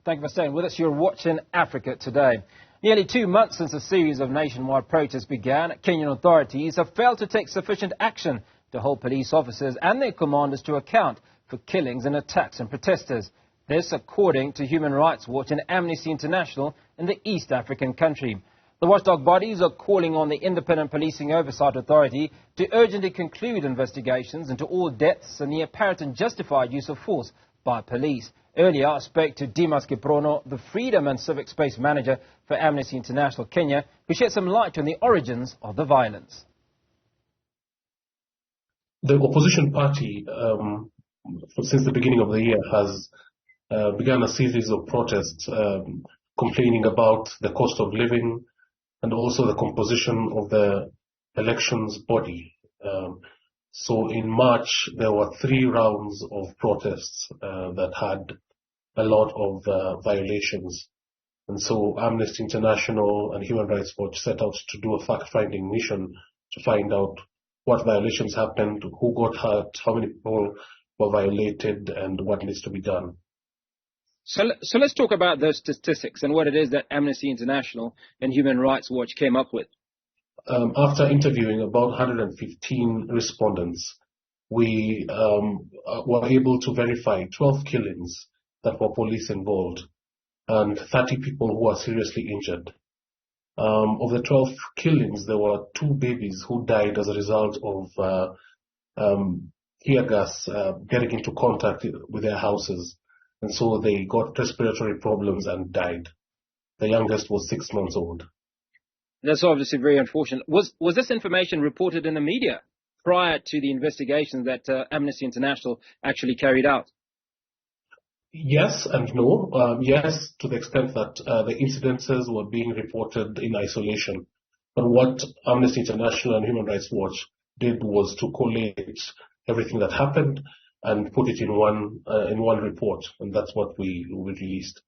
Thank you for staying with us. You're watching Africa Today. Nearly 2 months since a series of nationwide protests began, Kenyan authorities have failed to take sufficient action to hold police officers and their commanders to account for killings and attacks on protesters. This according to Human Rights Watch and Amnesty International in the East African country. The watchdog bodies are calling on the Independent Policing Oversight Authority to urgently conclude investigations into all deaths and the apparent and justified use of force by police. Earlier, I spoke to Demas Kiprono, the Freedom and Civic Space Manager for Amnesty International Kenya, who shed some light on the origins of the violence. The opposition party, since the beginning of the year, has begun a series of protests complaining about the cost of living and also the composition of the elections body. So in March, there were 3 rounds of protests that had a lot of violations. And so Amnesty International and Human Rights Watch set out to do a fact-finding mission to find out what violations happened, who got hurt, how many people were violated, and what needs to be done. So let's talk about those statistics and what it is that Amnesty International and Human Rights Watch came up with. After interviewing about 115 respondents, we were able to verify 12 killings that were police involved and 30 people who were seriously injured. Of the 12 killings, there were 2 babies who died as a result of tear gas getting into contact with their houses. And so they got respiratory problems and died. The youngest was 6 months old. That's obviously very unfortunate. Was this information reported in the media prior to the investigation that Amnesty International actually carried out? Yes and no. Yes, to the extent that the incidences were being reported in isolation. But what Amnesty International and Human Rights Watch did was to collate everything that happened and put it in one report, and that's what we released.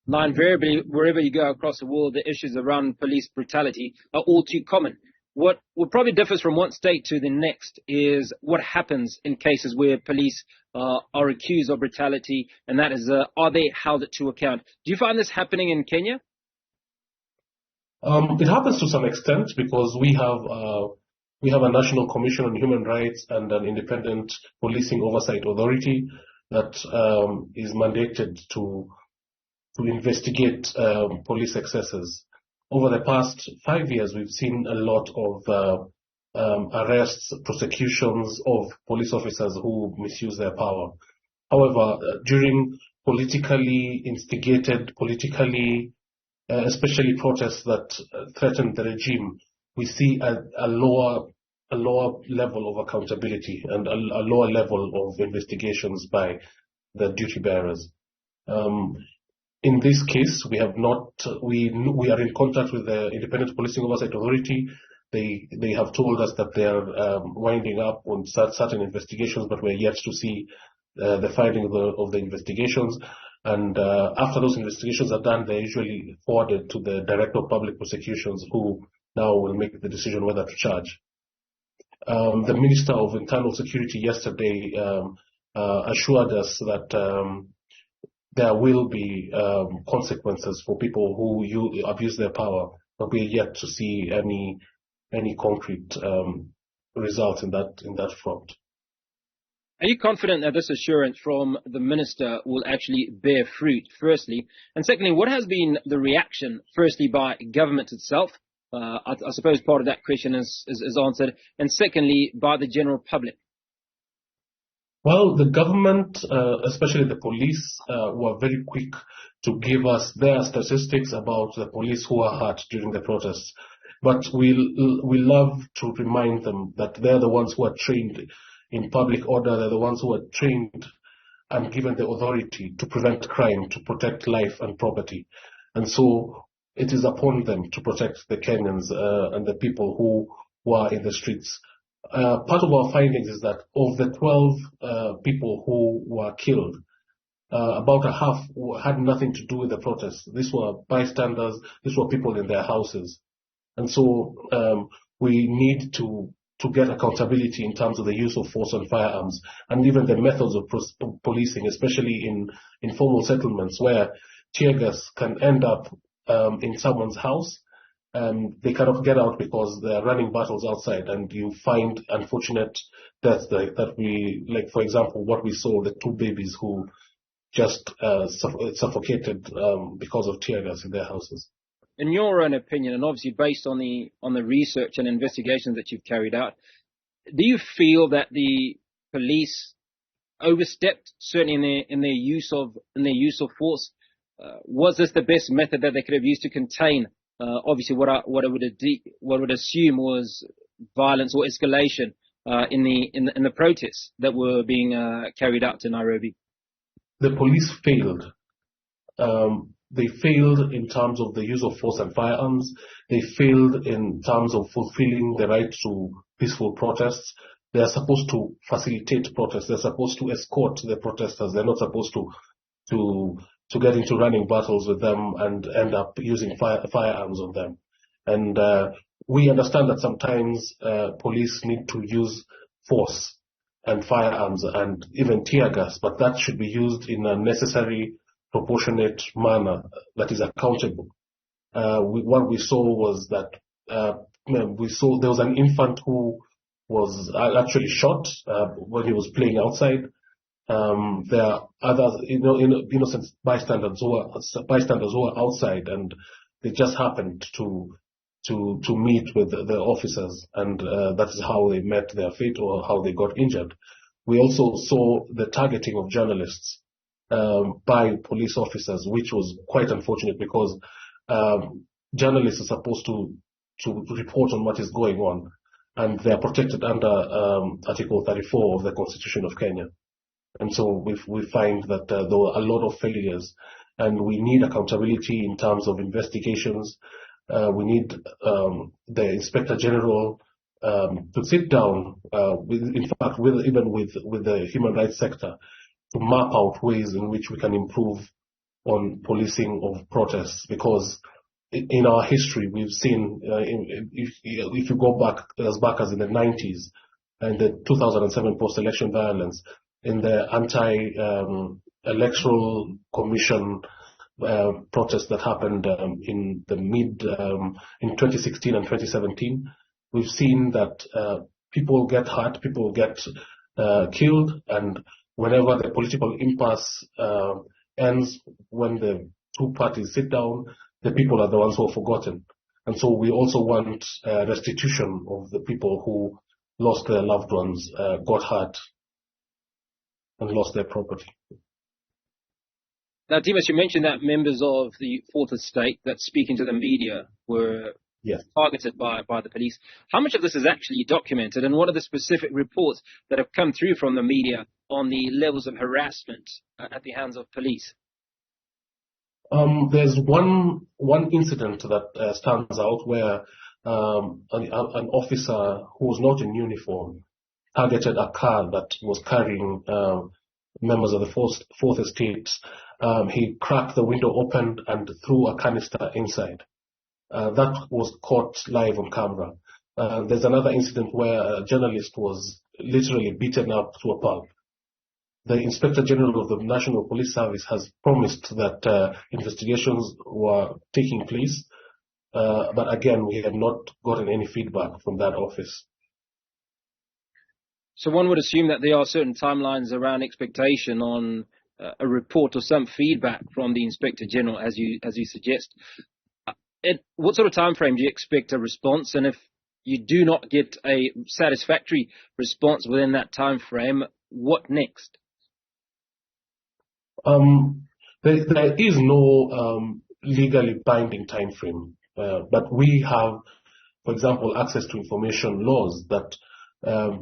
Now, invariably, wherever you go across the world, the issues around police brutality are all too common. What probably differs from one state to the next is what happens in cases where police are accused of brutality, and that is, are they held to account? Do you find this happening in Kenya? It happens to some extent because we have a National Commission on Human Rights and an Independent Policing Oversight Authority that is mandated to investigate police excesses. Over the past 5 years, we've seen a lot of arrests, prosecutions of police officers who misuse their power. However, during politically instigated, especially protests that threaten the regime, we see a lower level of accountability and a lower level of investigations by the duty bearers. In this case, we are in contact with the Independent Policing Oversight Authority. They have told us that they are winding up on certain investigations, but we're yet to see the finding of the investigations. And after those investigations are done, they're usually forwarded to the Director of Public Prosecutions, who now will make the decision whether to charge. The Minister of Internal Security yesterday assured us that there will be consequences for people who abuse their power, but we're yet to see any concrete results in that front. Are you confident that this assurance from the minister will actually bear fruit, firstly? And secondly, what has been the reaction, firstly, by government itself? I suppose part of that question is answered. And secondly, by the general public. Well, the government, especially the police, were very quick to give us their statistics about the police who are hurt during the protests. But we love to remind them that they're the ones who are trained in public order. They're the ones who are trained and given the authority to prevent crime, to protect life and property. And so it is upon them to protect the Kenyans and the people who are in the streets. Part of our findings is that of the 12 people who were killed, about a half had nothing to do with the protests. These were bystanders. These were people in their houses. And so we need to to get accountability in terms of the use of force and firearms, and even the methods of policing, especially in informal settlements where tear gas can end up in someone's house. They cannot get out because they are running battles outside, and you find unfortunate deaths that we, like for example, what we saw, the 2 babies who just suffocated because of tear gas in their houses. In your own opinion, and obviously based on the research and investigations that you've carried out, do you feel that the police overstepped, certainly in their use of force? Was this the best method that they could have used to contain? Obviously, what I would assume was violence or escalation in the protests that were being carried out in Nairobi. The police failed. They failed in terms of the use of force and firearms. They failed in terms of fulfilling the right to peaceful protests. They are supposed to facilitate protests. They're supposed to escort the protesters. They're not supposed to get into running battles with them and end up using firearms on them. And we understand that sometimes police need to use force and firearms and even tear gas, but that should be used in a necessary, proportionate manner that is accountable. What we saw was that we saw there was an infant who was actually shot when he was playing outside. There are other innocent bystanders who are outside, and they just happened to meet with the officers, and that is how they met their fate or how they got injured. We also saw the targeting of journalists by police officers, which was quite unfortunate because journalists are supposed to report on what is going on, and they are protected under Article 34 of the Constitution of Kenya. And so we find that there were a lot of failures, and we need accountability in terms of investigations. We need the Inspector General to sit down, even with the human rights sector, to map out ways in which we can improve on policing of protests. Because in our history, we've seen, if you go back as in the 90s and the 2007 post-election violence, in the anti-electoral commission protest that happened in 2016 and 2017, we've seen that people get hurt, people get killed, and whenever the political impasse ends, when the two parties sit down, the people are the ones who are forgotten. And so we also want restitution of the people who lost their loved ones, got hurt, and lost their property. Now, Demas, you mentioned that members of the Fourth Estate that speaking to the media were targeted by the police. How much of this is actually documented, and what are the specific reports that have come through from the media on the levels of harassment at the hands of police? There's one incident that stands out where an officer who was not in uniform targeted a car that was carrying members of the Fourth Estate. He cracked the window open and threw a canister inside. That was caught live on camera. There's another incident where a journalist was literally beaten up to a pulp. The Inspector General of the National Police Service has promised that investigations were taking place, but again, we have not gotten any feedback from that office. So one would assume that there are certain timelines around expectation on a report or some feedback from the Inspector General, as you suggest. What sort of time frame do you expect a response? And if you do not get a satisfactory response within that time frame, what next? There is no legally binding time frame, but we have, for example, access to information laws that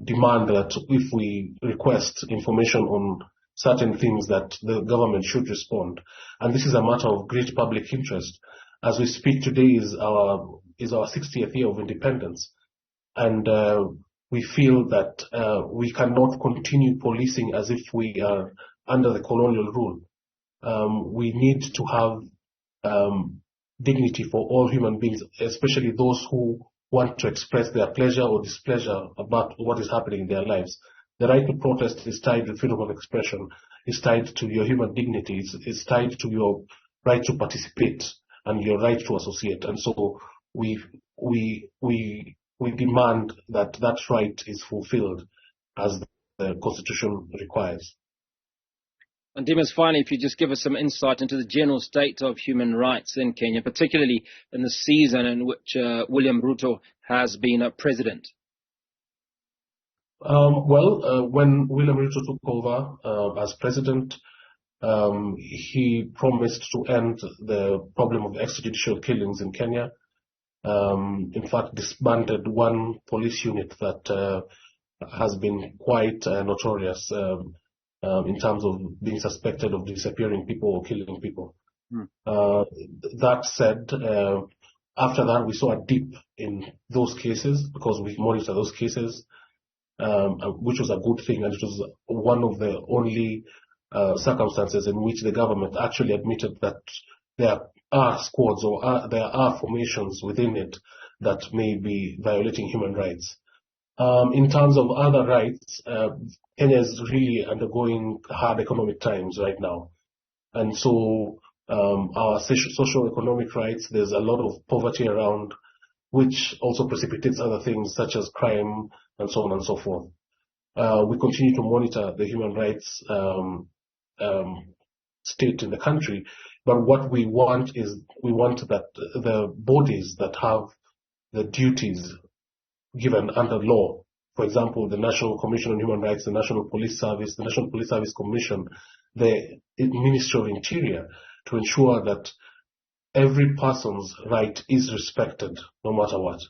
demand that if we request information on certain things that the government should respond. And this is a matter of great public interest. As we speak today is our 60th year of independence. And we feel that we cannot continue policing as if we are under the colonial rule. We need to have dignity for all human beings, especially those who want to express their pleasure or displeasure about what is happening in their lives. The right to protest is tied to freedom of expression, is tied to your human dignity, is tied to your right to participate and your right to associate. And so we demand that that right is fulfilled as the Constitution requires. And Demas, finally, if you just give us some insight into the general state of human rights in Kenya, particularly in the season in which William Ruto has been president. When William Ruto took over as president, he promised to end the problem of extrajudicial killings in Kenya. In fact, disbanded one police unit that has been quite notorious in terms of being suspected of disappearing people or killing people. That said, after that we saw a dip in those cases because we monitor those cases, which was a good thing, and it was one of the only circumstances in which the government actually admitted that there are squads or there are formations within it that may be violating human rights. In terms of other rights, Kenya is really undergoing hard economic times right now. And so our socio-economic rights, there's a lot of poverty around, which also precipitates other things such as crime and so on and so forth. We continue to monitor the human rights state in the country, but what we want is that the bodies that have the duties given under law, for example, the National Commission on Human Rights, the National Police Service, the National Police Service Commission, the Ministry of Interior, to ensure that every person's right is respected no matter what.